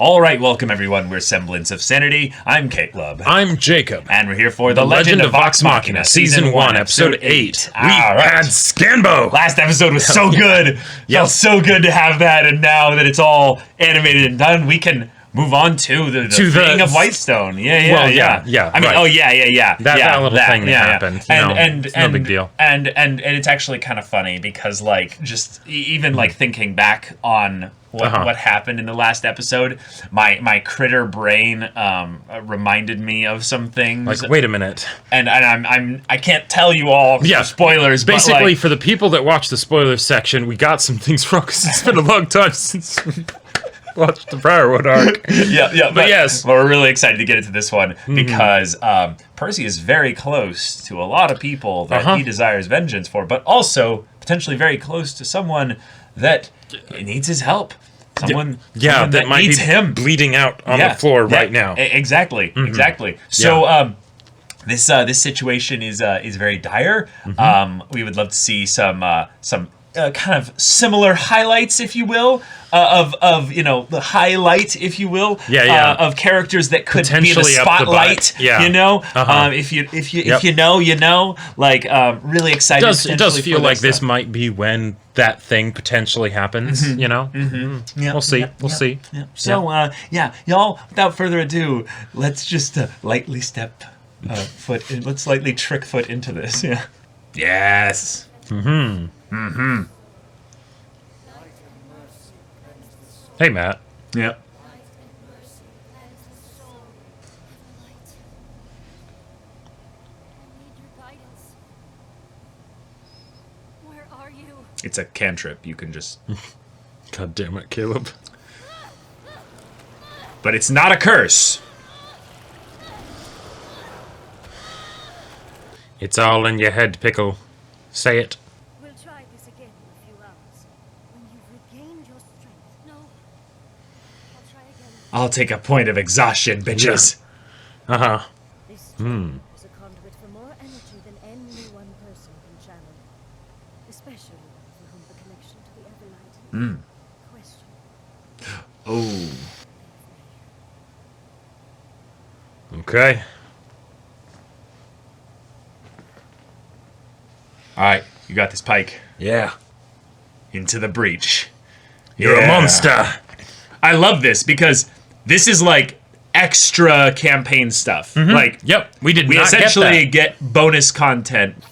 All right, welcome everyone. We're Semblance of Sanity. I'm Caleb. I'm Jacob. And we're here for The Legend of Vox Machina, Season 1, Episode 8. We had Scanbo! Last episode was so good. Felt so good to have that, and now that it's all animated and done, we can move on to the freeing of Whitestone. Yeah. I mean, right. That little thing that happened. And it's no big deal. And it's actually kind of funny because, like, just even like thinking back on what happened in the last episode, my critter brain reminded me of some things. Like, wait a minute. And I can't tell you all spoilers. Basically, but like, for the people that watch the spoilers section, we got some things wrong because it's been a long time since we watched the Briarwood arc. But yes. Well, we're really excited to get into this one because Percy is very close to a lot of people that he desires vengeance for, but also potentially very close to someone that needs his help. Someone that might needs him bleeding out on the floor right now. Exactly. So this situation is very dire. We would love to see some kind of similar highlights, if you will, of the highlight, if you will, of characters that could be in the spotlight. If you know, like really excited. It does feel like this might be when that thing potentially happens. We'll see. We'll see. So y'all, without further ado, let's just lightly step foot in. Let's lightly trick foot into this. Yeah. Yes. Hey, Matt. Yep. Where are you? It's a cantrip. You can just... God damn it, Caleb. But it's not a curse. It's all in your head, Pickle. Say it. We'll try this again in a few hours. When you've regained your strength. No. I'll try again. I'll take a point of exhaustion, bitches. This stone is a conduit for more energy than any one person can channel. Especially for whom the connection to the Everlight. Question. Oh. Okay. All right, you got this, Pike. Yeah. Into the breach. You're a monster. I love this because this is like extra campaign stuff. Like, we we essentially get bonus content.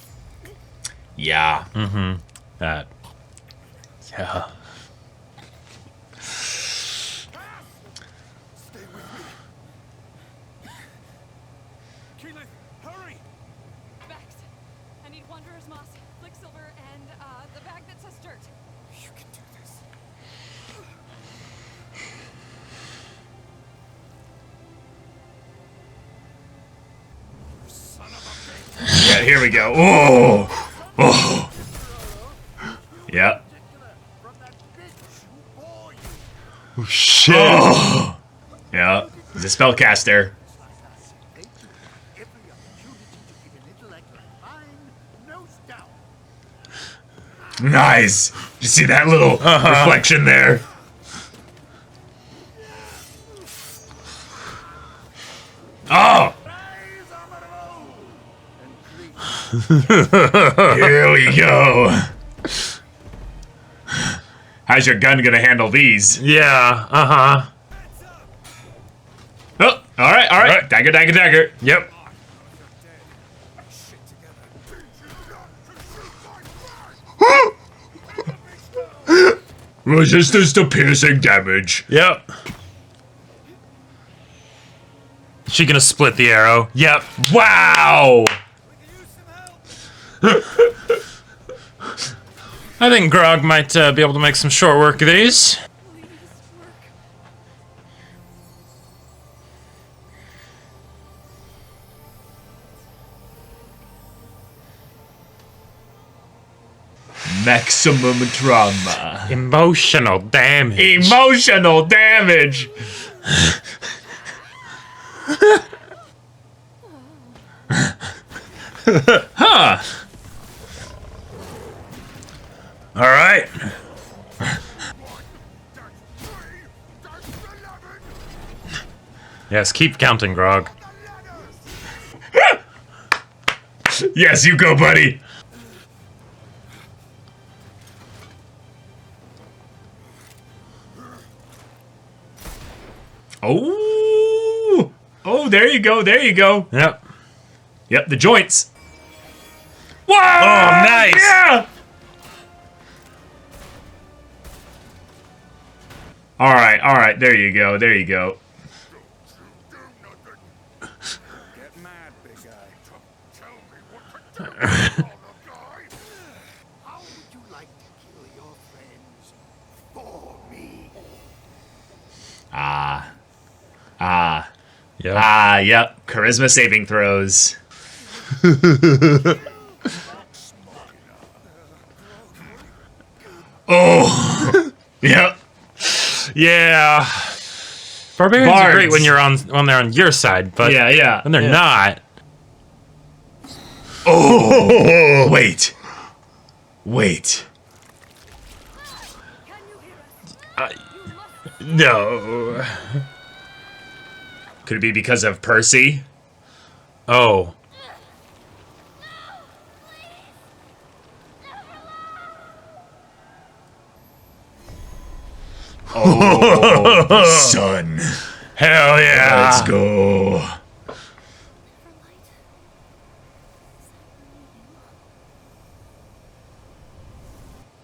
Yeah. That. Yeah. Yeah, here we go. Oh. Yeah. Oh, shit. Oh. Yeah. He's a spellcaster. Nice. Did you see that little reflection there? Oh. Here we go. How's your gun gonna handle these? Yeah, Oh, all right. Dagger. Yep. Resistance to piercing damage. Yep. She gonna split the arrow? Yep. Wow. I think Grog might be able to make some short work of these. Maximum trauma. Emotional damage. Emotional damage. Huh. All right. Yes, keep counting, Grog. Yes, you go, buddy. Oh, oh, there you go, there you go. Yep. Yep, the joints. Whoa! Oh, nice. Yeah. All right, there you go, there you go. Get mad, big guy. Tell me what to do, guy. How would you like to kill your friends for me? Yep. Yep. Charisma saving throws. Oh. Yep. Yeah. Barbarians are great Bards. when they're on your side, but Yeah. when they're not. Oh. Wait. Can you hear us? No. Could it be because of Percy? Oh. Oh, son. Hell yeah. Let's go. For light?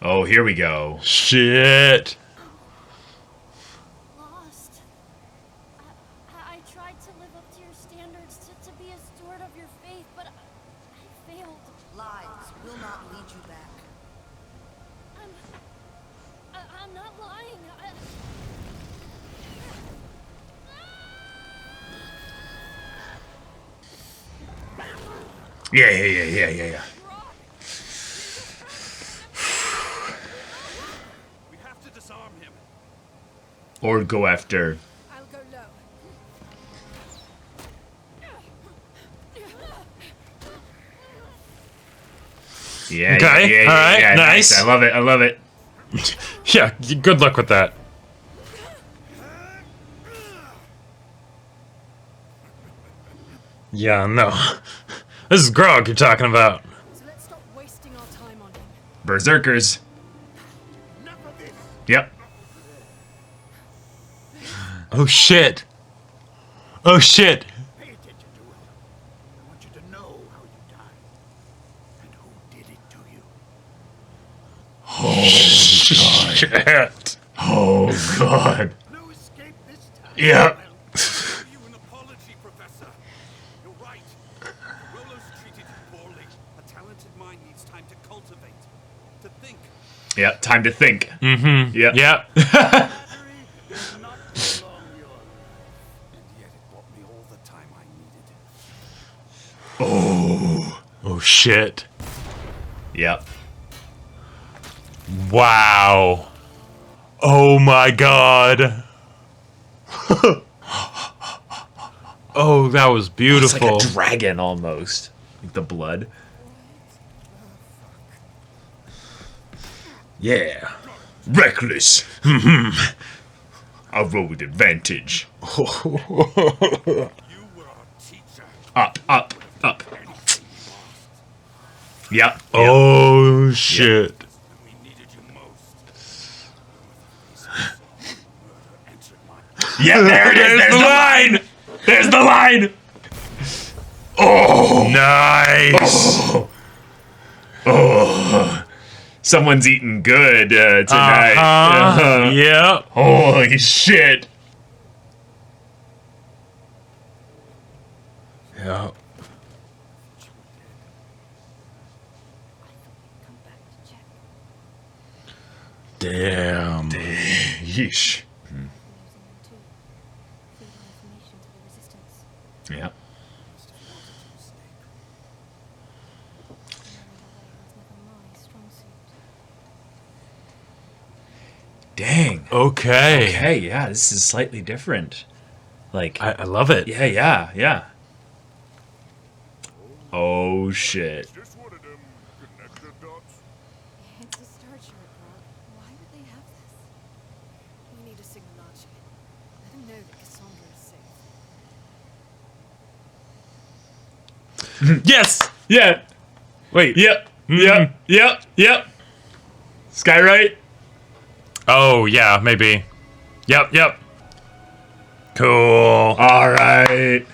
Oh, here we go. Shit. Lost. I tried to live up to your standards, to be a steward of your faith, but I failed. Lies will not lead you back. I'm not lying. Yeah. We have to disarm him. Or go after. I'll go low. Yeah. Okay, all right, nice. I love it. Yeah, good luck with that. Yeah, no. This is Grog you're talking about. So let's stop wasting our time on him. Berserkers. Enough of this. Yep. Oh shit. Oh shit. Pay attention to it. I want you to know how you died. And who did it to you. Shit. Oh God. No escape this time. Yep. I'll give you an apology, Professor. You're right. Rolo's treated you poorly. A talented mind needs time to cultivate, to think. Yep. Time to think. Mm-hmm. Yep. Yep. Misery did not prolong your life, and yet it bought me all the time I needed. Oh. Oh shit. Yep. Wow. Oh my god. Oh, that was It's beautiful. like a dragon almost. Like the blood. Yeah. Reckless. I roll with advantage. You were our teacher. Up. Yep. Oh shit. And we needed you most. Murder entered my Yeah, there it is. There's the line. There's the line. Oh. Nice. Oh. Someone's eating good tonight. Uh-huh. Yep. Holy shit. Yep. Come back to check. Damn. Yeesh. Using them too. Feeding information to the resistance. Yeah. Dang. Okay. Okay, yeah, this is slightly different. Like, I love it. yeah. Oh shit. Just one of them connected dots. It's a star chart, Rob. Why would they have this? We need to signal Archie. Let him know that Cassandra is safe. Yes. Yeah. Wait. Yep. Yep. Skyrite. Oh yeah, maybe. Yep. Cool. All right.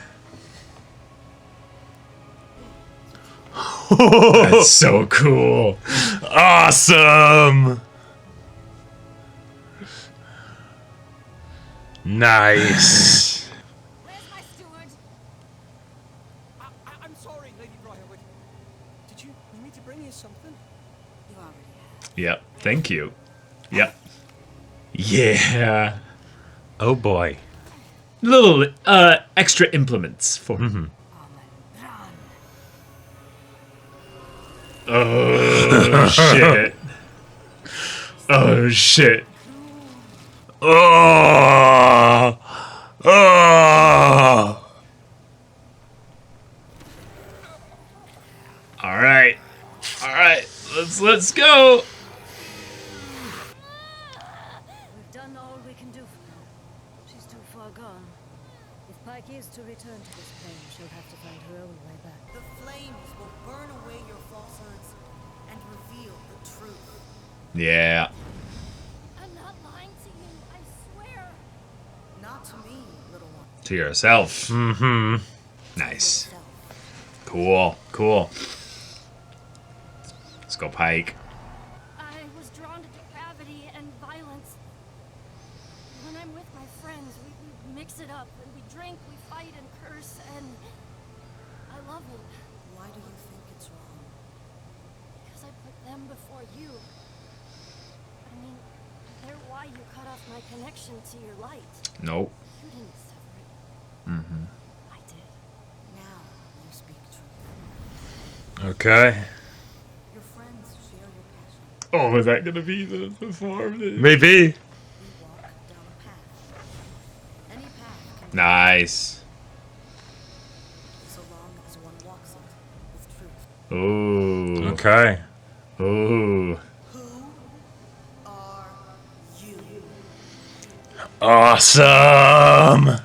That's so cool. Awesome. Nice. Where's my steward? I'm sorry, Lady Briarwood. Did you need me to bring you something? You already have. Yep. Thank you. Yep. Yeah. Oh boy. Little extra implements for. Oh shit. Oh shit. Oh. Oh. All right. Let's go. We've done all we can do for her. She's too far gone. If Pike is to return to this plane, she'll have to find her own way back. The flames will burn away your falsehoods and reveal the truth. Yeah. I'm not lying to you, I swear. Not to me, little one. To yourself. Mm-hmm. Nice. Yourself. Cool. Let's go, Pike. I was drawn to depravity and violence. When I'm with my friends, we mix it up and we drink, we fight and curse, and I love it Why do you think it's wrong? because I put them before you. I mean, they're why you cut off my connection to your light. Nope. You didn't sever it. I did. Now you speak truth. Okay. Your friends share your passion. Oh, is that gonna be the form? Maybe. We walk down a path. Any path can be Nice. so long as one walks it with truth. Ooh. Okay. Ooh. Who are you? Awesome.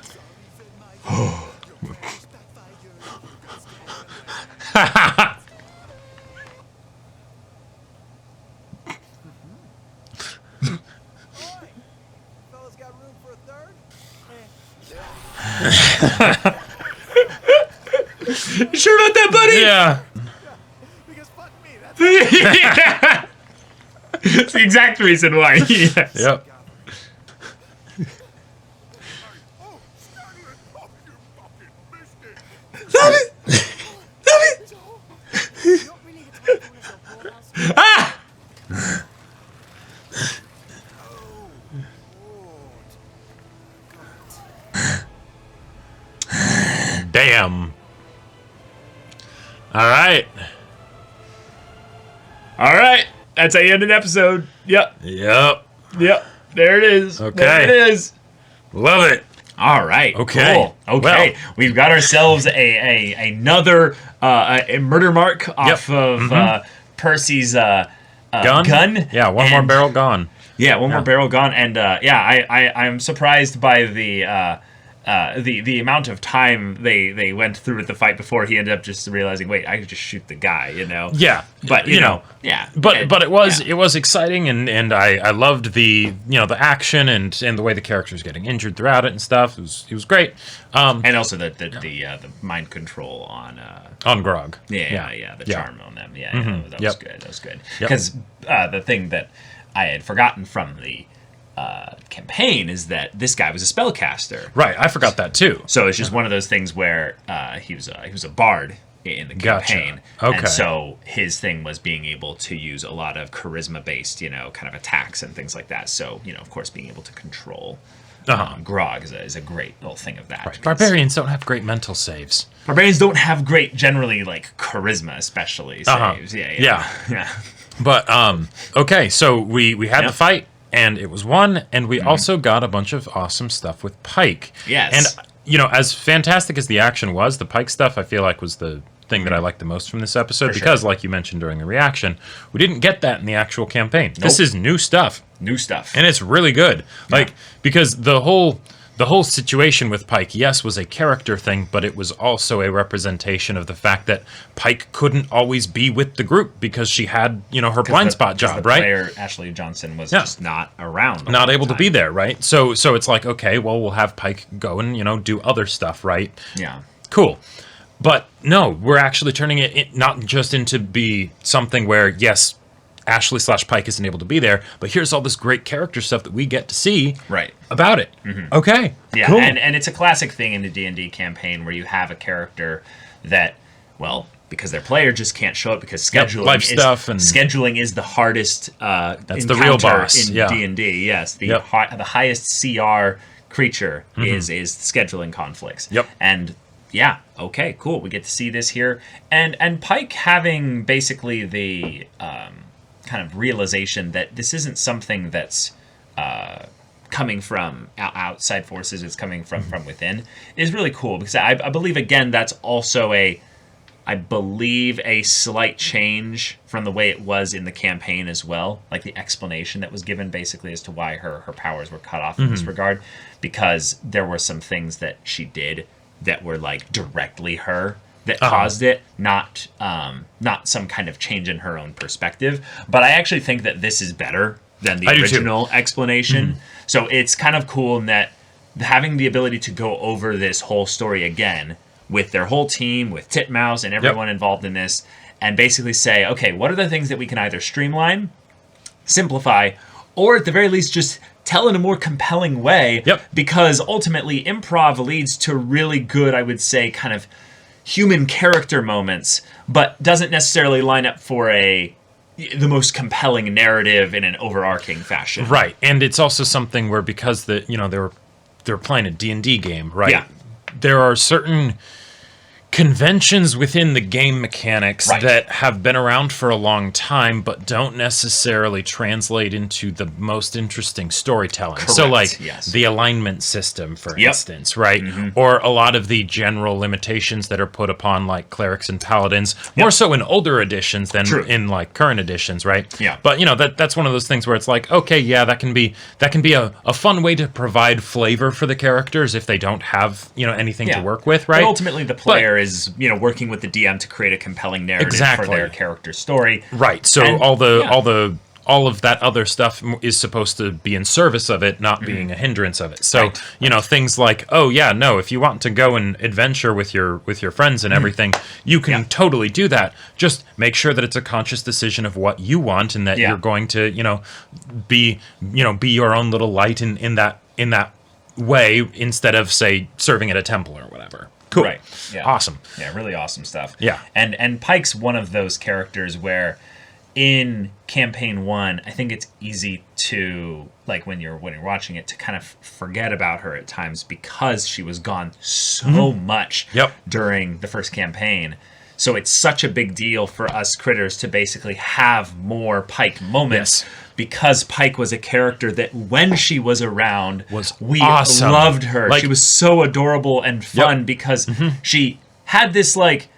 Fellas got room for a third? You sure about that, buddy? Yeah. Because fuck me, that's Yeah. It's the exact reason why. Yes. Yep. Oh, Stanley! Oh, you fucking missed it! You don't really get to go to the whorehouse. Ah! Damn. All right. All right. That's how you end an episode. Yep. Yep. There it is. Okay. There it is. Love it. All right. Okay. Cool. Okay. Well. We've got ourselves another a murder mark off of Percy's gun. Yeah, one more And- barrel gone. Yeah, one more barrel gone, and I'm surprised by the amount of time they went through with the fight before he ended up just realizing, wait, I could just shoot the guy, you know? Yeah. But you know, yeah. But it was yeah. it was exciting and I loved the the action and the way the characters getting injured throughout it and stuff. It was great. And also the mind control on On Grog. the charm on them. Yeah, that was good. That was good. Because the thing that I had forgotten from the campaign is that this guy was a spellcaster. Right, I forgot that too. So it's just one of those things where he was a bard in the Gotcha. campaign. Okay. And so his thing was being able to use a lot of charisma-based, kind of attacks and things like that. So, of course, being able to control Grog is a great little thing of that. Right. Barbarians don't have great mental saves. Barbarians don't have great, generally, like, charisma, especially, saves. Yeah. But okay, so we had the fight and it was won, and we also got a bunch of awesome stuff with Pike. Yes. And as fantastic as the action was, the Pike stuff I feel like was the thing that I liked the most from this episode because, like you mentioned during the reaction, we didn't get that in the actual campaign. This is new stuff. New stuff. And it's really good. Like, because the whole the whole situation with Pike, yes, was a character thing, but it was also a representation of the fact that Pike couldn't always be with the group because she had, her blind spot job, the right? Player Ashley Johnson was just not around, not able to be there, right? So it's like, okay, well, we'll have Pike go and do other stuff, right? Yeah, cool. But no, we're actually turning it not just into be something where, yes, Ashley/Pike isn't able to be there, but here's all this great character stuff that we get to see about it. Okay, yeah, cool. and it's a classic thing in the D&D campaign where you have a character that, well, because their player just can't show up because scheduling is the hardest that's the real boss in D&D. Yes, the highest CR creature is scheduling conflicts. Yep. And yeah, okay, cool. We get to see this here, and Pike having basically the kind of realization that this isn't something that's coming from outside forces, it's coming from within, is really cool, because I believe, again, that's also a slight change from the way it was in the campaign as well, like the explanation that was given basically as to why her powers were cut off in this regard, because there were some things that she did that were like directly her that caused it, not some kind of change in her own perspective. But I actually think that this is better than the original explanation. So it's kind of cool in that having the ability to go over this whole story again with their whole team, with Titmouse and everyone involved in this, and basically say, okay, what are the things that we can either streamline, simplify, or at the very least just tell in a more compelling way, because ultimately improv leads to really good, I would say, kind of human character moments, but doesn't necessarily line up for the most compelling narrative in an overarching fashion. Right, and it's also something where, because they were playing a D&D game, right? Yeah. There are certain conventions within the game mechanics that have been around for a long time, but don't necessarily translate into the most interesting storytelling. Correct. So, like the alignment system, for instance, right? Or a lot of the general limitations that are put upon, like clerics and paladins, more so in older editions than in like current editions, right? Yeah. But that's one of those things where it's like, okay, yeah, that can be a fun way to provide flavor for the characters if they don't have anything to work with, right? But ultimately, the player is working with the DM to create a compelling narrative for their character story. Right. So all of that other stuff is supposed to be in service of it, not being a hindrance of it. So things like, if you want to go and adventure with your friends and everything, you can totally do that. Just make sure that it's a conscious decision of what you want, and that you're going to be your own little light in that way, instead of, say, serving at a temple or whatever. Cool. Right. Yeah. Awesome. Yeah, really awesome stuff. Yeah. And Pike's one of those characters where in campaign 1, I think it's easy to, like, when you're watching it, to kind of forget about her at times, because she was gone so much during the first campaign. So it's such a big deal for us critters to basically have more Pike moments, because Pike was a character that, when she was around, we awesome. loved her. Like, she was so adorable and fun because she had this, like,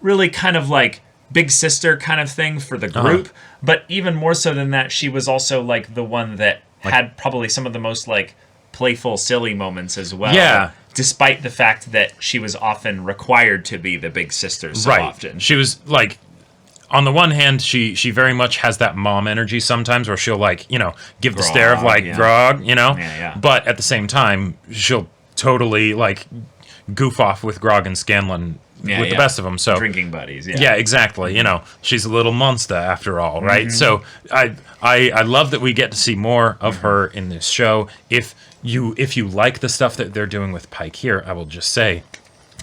really kind of like big sister kind of thing for the group, but even more so than that, she was also like the one that had probably some of the most like playful, silly moments as well. Yeah. Despite the fact that she was often required to be the big sister so often. She was like, on the one hand, she very much has that mom energy sometimes, where she'll like, give the stare of like grog, But at the same time, she'll totally like goof off with Grog and Scanlan with the best of them. So drinking buddies. Yeah, exactly. She's a little monster after all, right? So I love that we get to see more of her in this show. If you like the stuff that they're doing with Pike here, I will just say,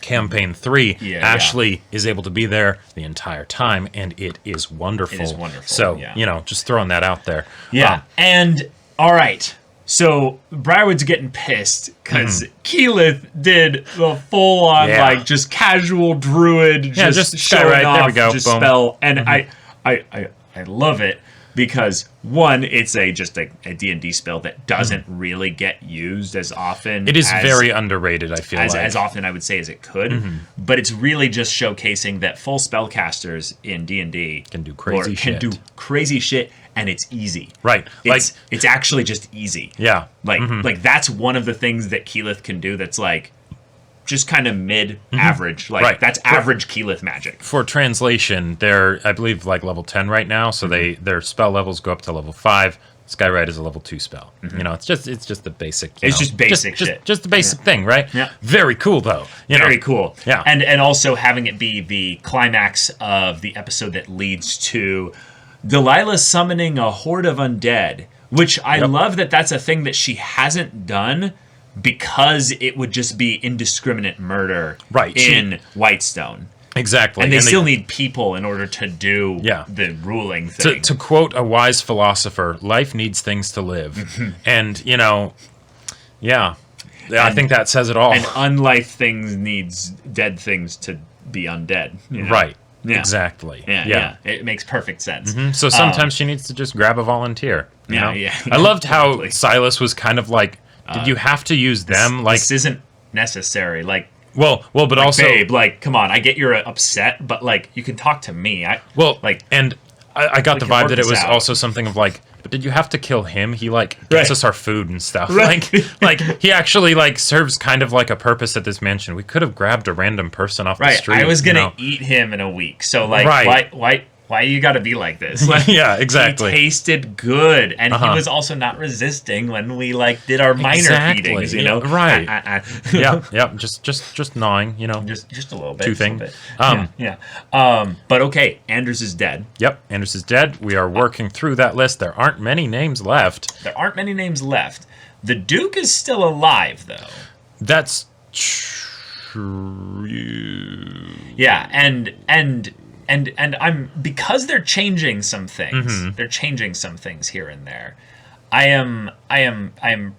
campaign 3, Ashley is able to be there the entire time, and it is wonderful. It is wonderful. So, just throwing that out there. Yeah. And all right. So Briarwood's getting pissed because Keyleth did the full-on like just casual druid, just showing off, there we go. just Boom. spell, and I love it, because one, it's just a D&D spell that doesn't really get used as often. It is very underrated, I feel like. As often, I would say, as it could. But it's really just showcasing that full spellcasters in D&D can do crazy shit. And and it's easy. Right. It's actually just easy. Yeah. Like that's one of the things that Keyleth can do that's like just kind of mid-average. Like that's average Keyleth magic. For translation, they're, I believe, like level 10 right now, so their spell levels go up to level 5. Skyride is a level 2 spell. You know, it's just the basic. It's just basic shit. Just the basic thing, right? Yeah. Very cool though. Very cool. Yeah. And also having it be the climax of the episode that leads to Delilah summoning a horde of undead, which I love that that's a thing that she hasn't done because it would just be indiscriminate murder in Whitestone. Exactly. And they still need people in order to do the ruling thing. To quote a wise philosopher, life needs things to live. And, you know, I think that says it all. And unlife things needs dead things to be undead. You know? Right. Yeah. Exactly. Yeah. It makes perfect sense. So sometimes she needs to just grab a volunteer. You know? Yeah. I loved how Silas was kind of like, did you have to use them? This isn't necessary. Like, but like, also, babe, like, come on, I get you're upset, but like, you can talk to me. I got the vibe that it was out. also something of like, but did you have to kill him? He like gets us our food and stuff. Right. Like he actually like serves kind of like a purpose at this mansion. We could have grabbed a random person off the street. I was gonna eat him in a week, so like, why you got to be like this? Like, yeah, exactly. He tasted good, and he was also not resisting when we like did our minor feedings. You know, right? Yeah. Just gnawing. You know, just a little bit. Two things. But okay, Anders is dead. Yep, Anders is dead. We are working through that list. There aren't many names left. The Duke is still alive, though. That's true. Yeah, and I'm, because they're changing some things. They're changing some things here and there. I am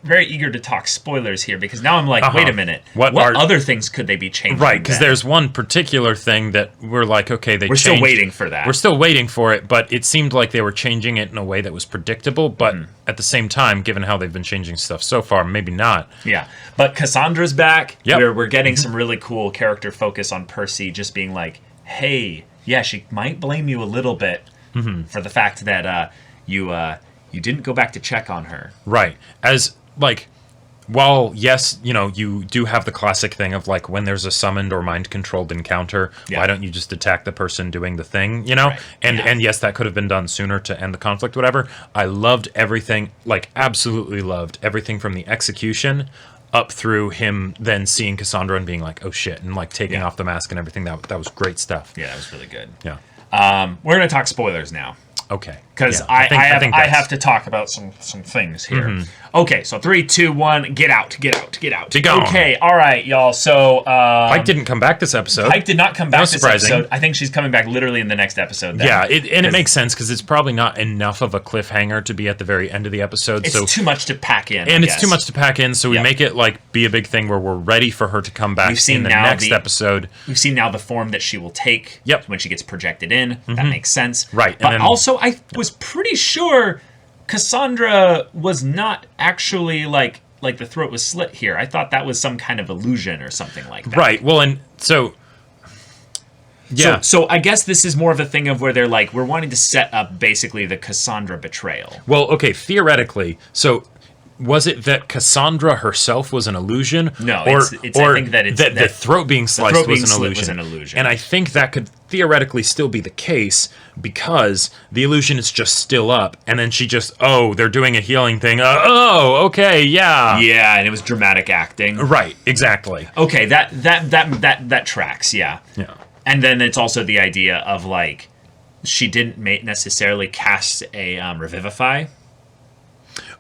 very eager to talk spoilers here, because now I'm like, wait a minute, what other things could they be changing? Right, because there's one particular thing that we're like, okay, we're still waiting for that. We're still waiting for it, but it seemed like they were changing it in a way that was predictable, but at the same time, given how they've been changing stuff so far, maybe not. Yeah, but Cassandra's back. Yep. We're getting some really cool character focus on Percy, just being like, hey, yeah, she might blame you a little bit for the fact that you didn't go back to check on her. Right. As, like, while, yes, you know, you do have the classic thing of, like, when there's a summoned or mind-controlled encounter, why don't you just attack the person doing the thing, you know? Right. And yes, that could have been done sooner to end the conflict, whatever. I loved everything, like, absolutely loved everything from the execution up through him then seeing Cassandra and being like, oh, shit, and, like, taking off the mask and everything. That was great stuff. Yeah, that was really good. Yeah. We're going to talk spoilers now. Okay. Because I have to talk about some things here. Okay, so 3, 2, 1, get out. Be gone. Okay, all right, y'all. So Pike didn't come back this episode. Pike did not come back this surprising. episode. I think she's coming back literally in the next episode. Then. Yeah, it makes sense because it's probably not enough of a cliffhanger to be at the very end of the episode. It's too much to pack in. And it's too much to pack in, so we make it like be a big thing where we're ready for her to come back in the next episode. We've seen now the form that she will take when she gets projected in. That makes sense. Right. But also, I was pretty sure Cassandra was not actually like the throat was slit here. I thought that was some kind of illusion or something like that. Right. Well, and so yeah. So I guess this is more of a thing of where they're like, we're wanting to set up basically the Cassandra betrayal. Well, okay, theoretically, so was it that Cassandra herself was an illusion? No, or I think that it's that the throat being sliced was an illusion. And I think that could theoretically still be the case because the illusion is just still up, and then she just, they're doing a healing thing. Okay, yeah. Yeah, and it was dramatic acting. Right, exactly. Okay, that tracks, yeah. Yeah. And then it's also the idea of like she didn't necessarily cast a revivify.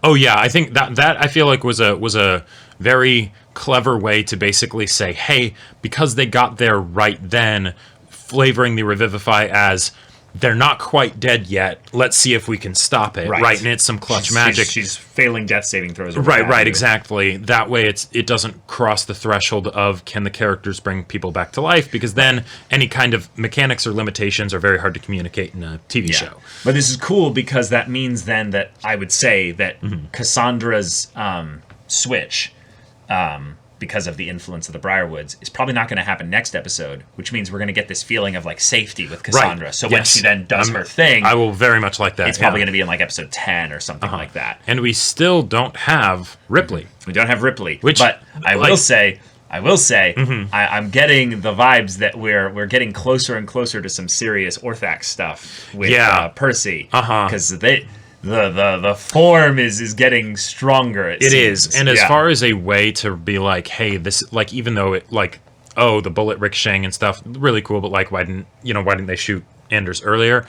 Oh yeah, I think that I feel like was a very clever way to basically say, hey, because they got there right then, flavoring the revivify as they're not quite dead yet. Let's see if we can stop it. Right, and it's some clutch magic. She's failing death saving throws. Right, exactly. That way, it doesn't cross the threshold of can the characters bring people back to life, because then any kind of mechanics or limitations are very hard to communicate in a TV show. But this is cool because that means then that I would say that Cassandra's switch because of the influence of the Briarwoods, is probably not going to happen next episode, which means we're going to get this feeling of like safety with Cassandra. Right. So when she then does her thing, I will very much like that. it's probably going to be in like episode 10 or something like that. And we still don't have Ripley. We don't have Ripley, Which, but I will say, Mm-hmm. I'm getting the vibes that we're getting closer and closer to some serious Orthax stuff with Percy, because the form is getting stronger. It is, seems. and as far as a way to be like, hey, this, like, even though it, like, oh, the bullet ricocheting and stuff, really cool, but like, why didn't they shoot Anders earlier?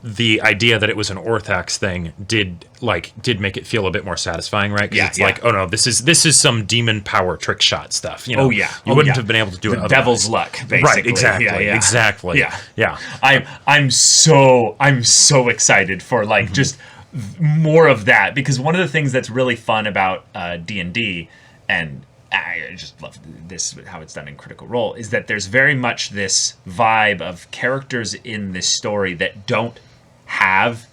The idea that it was an Orthax thing did make it feel a bit more satisfying, right? Because it's like, oh no, this is some demon power trick shot stuff. You know, you wouldn't have been able to do it otherwise. Devil's luck, basically. Right? Exactly. Yeah. I'm so excited for like just more of that, because one of the things that's really fun about D&D, and I just love this, how it's done in Critical Role, is that there's very much this vibe of characters in this story that don't have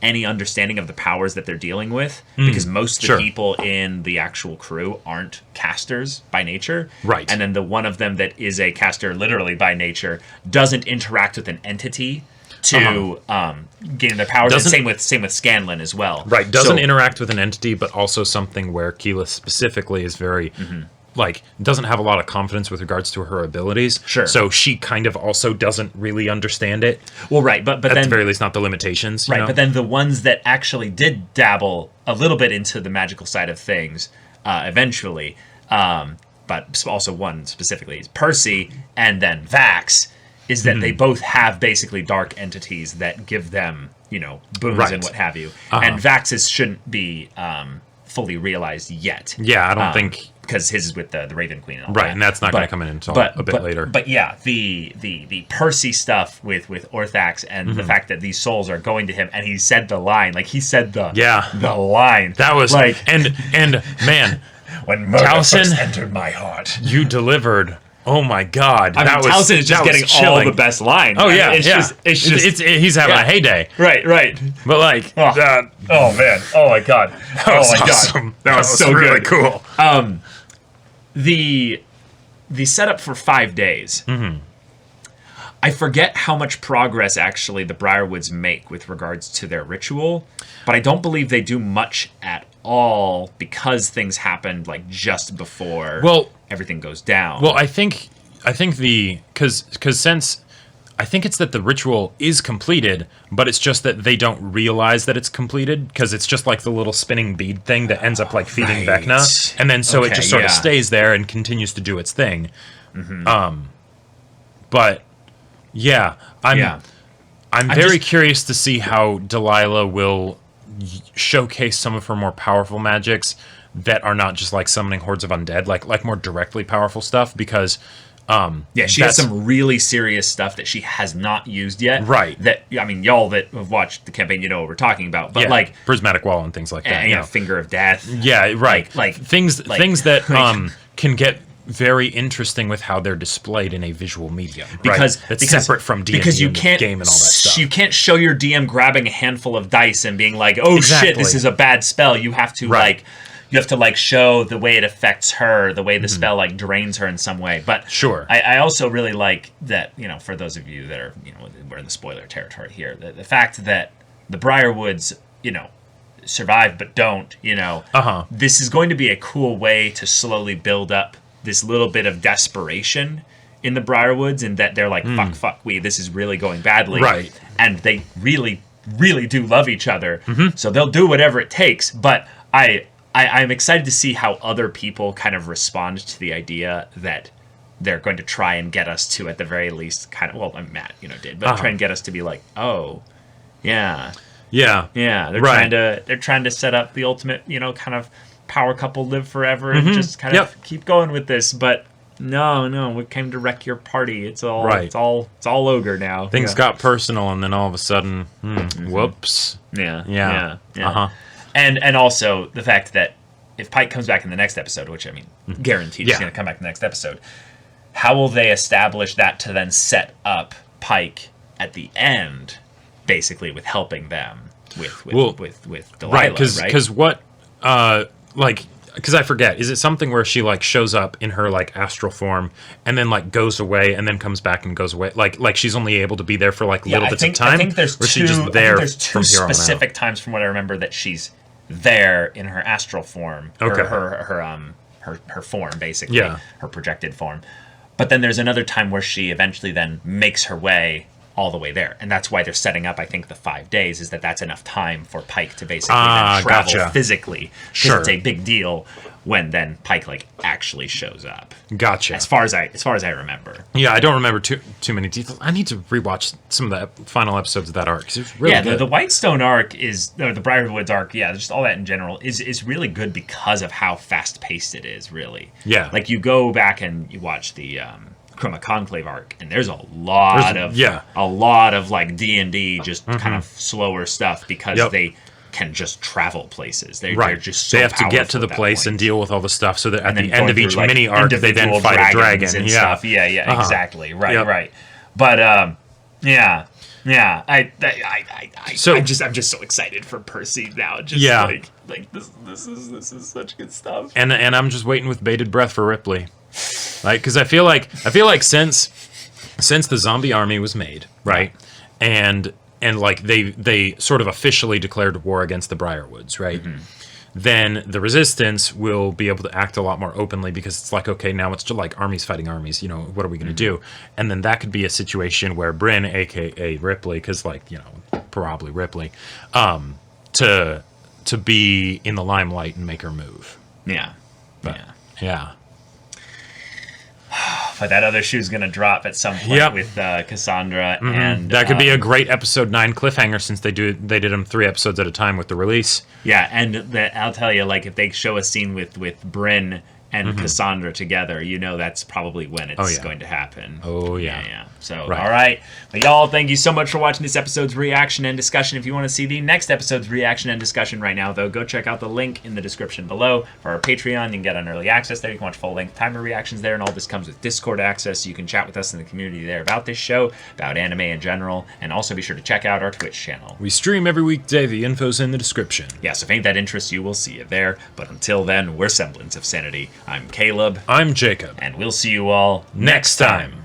any understanding of the powers that they're dealing with, because most of the people in the actual crew aren't casters by nature. Right. And then the one of them that is a caster literally by nature doesn't interact with an entity to gain their powers. And same with Scanlan as well. Right. Doesn't interact with an entity, but also something where Keyleth specifically is very like, doesn't have a lot of confidence with regards to her abilities. Sure. So she kind of also doesn't really understand it. Well, right, but at then, the very least, not the limitations. Right, you know? but then the ones that actually did dabble a little bit into the magical side of things, eventually, but also one specifically is Percy, and then Vax, is that they both have basically dark entities that give them, boons and what have you. And Vax's shouldn't be fully realized yet. Yeah, I don't think, because his is with the Raven Queen and all that. Right, and that's not going to come in until a bit later. But yeah, the Percy stuff with Orthax and the fact that these souls are going to him, and he said the line, like he said the line. That was like, and man, when murder Taliesin first entered my heart, you delivered. Oh my God! I mean, Taliesin is just getting all the best lines. Oh yeah, it's just he's having a heyday. Right. But like, oh man, oh my God, that was awesome. That was so really good. Cool. The setup for 5 days. I forget how much progress actually the Briarwoods make with regards to their ritual, but I don't believe they do much at all, because things happened like just before everything goes down. Well, I think because since I think it's that the ritual is completed, but it's just that they don't realize that it's completed, because it's just like the little spinning bead thing that ends up like feeding Vecna, and then so it just sort of stays there and continues to do its thing. But yeah, I'm very curious to see how Delilah will showcase some of her more powerful magics that are not just like summoning hordes of undead, like more directly powerful stuff, because she has some really serious stuff that she has not used yet. Right. That, I mean, y'all that have watched the campaign, you know what we're talking about. But like prismatic wall and things like that. And, Finger of Death. Yeah, right. Like things that can get very interesting with how they're displayed in a visual medium, because that's separate from D&D because you and can't game and all that stuff. You can't show your DM grabbing a handful of dice and being like, "Oh shit, this is a bad spell." You have to show the way it affects her, the way the spell like drains her in some way. But sure, I also really like that. For those of you that are we're in the spoiler territory here. The fact that the Briarwoods survive but don't. This is going to be a cool way to slowly build up this little bit of desperation in the Briarwoods, and that they're like, fuck, this is really going badly. Right. And they really, really do love each other. So they'll do whatever it takes. But I'm excited to see how other people kind of respond to the idea that they're going to try and get us to, at the very least, kind of, well, Matt, did, but try and get us to be like, oh, yeah. Yeah. They're trying to set up the ultimate, kind of power couple live forever and just kind of keep going with this, but no, we came to wreck your party. It's all it's all ogre now. Things got personal, and then all of a sudden, whoops. Yeah. And also the fact that if Pike comes back in the next episode, which I mean, guaranteed he's going to come back in the next episode, how will they establish that to then set up Pike at the end, basically with helping them with Delilah, right? Because what because I forget, is it something where she like shows up in her like astral form and then like goes away and then comes back and goes away? Like she's only able to be there for like little bits of time? I think there's or is she just there there's two from here on out? specific times from what I remember that she's there in her astral form. Okay. Her form, basically. Yeah. Her projected form. But then there's another time where she eventually then makes her way all the way there. And that's why they're setting up, I think, the 5 days, is that's enough time for Pike to basically then travel gotcha. physically. Sure. It's a big deal when then Pike like actually shows up. Gotcha. As far as I remember. Yeah, I don't remember too many details. I need to rewatch some of the final episodes of that arc. 'Cause it's really good. The Whitestone arc or the Briarwoods arc, just all that in general is really good because of how fast paced it is. Really, Yeah. Like you go back and you watch the Chroma Conclave arc, and there's a lot of like D&D just kind of slower stuff because they can just travel places. They're just so they have to get to powerful the at that place point. and deal with all the stuff so that at And the then end of going each through, like, mini arc they then individual fight a dragon. dragons and stuff. Exactly. Right, Yep. right. But yeah. I'm just so excited for Percy now. Just like this is such good stuff. And I'm just waiting with bated breath for Ripley. Like, because I feel like since the zombie army was made, right? And like they sort of officially declared war against the Briarwoods, right? Mm-hmm. Then the Resistance will be able to act a lot more openly because it's like, okay, now it's just like armies fighting armies, what are we going to do? And then that could be a situation where Bryn, aka Ripley, because probably Ripley, to be in the limelight and make her move. Yeah. Yeah. But that other shoe's going to drop at some point with Cassandra. Mm-hmm. And that could be a great episode 9 cliffhanger since they did them 3 episodes at a time with the release. Yeah, and I'll tell you, like, if they show a scene with Bryn and Cassandra together, that's probably when it's going to happen. Oh, yeah. Yeah. So, all right. But y'all, thank you so much for watching this episode's reaction and discussion. If you want to see the next episode's reaction and discussion right now, though, go check out the link in the description below for our Patreon. You can get an early access there. You can watch full-length timer reactions there, and all this comes with Discord access. So you can chat with us in the community there about this show, about anime in general, and also be sure to check out our Twitch channel. We stream every weekday. The info's in the description. Yeah, so if ain't that interests you, we'll see you there. But until then, we're Semblance of Sanity. I'm Caleb. I'm Jacob. And we'll see you all next time.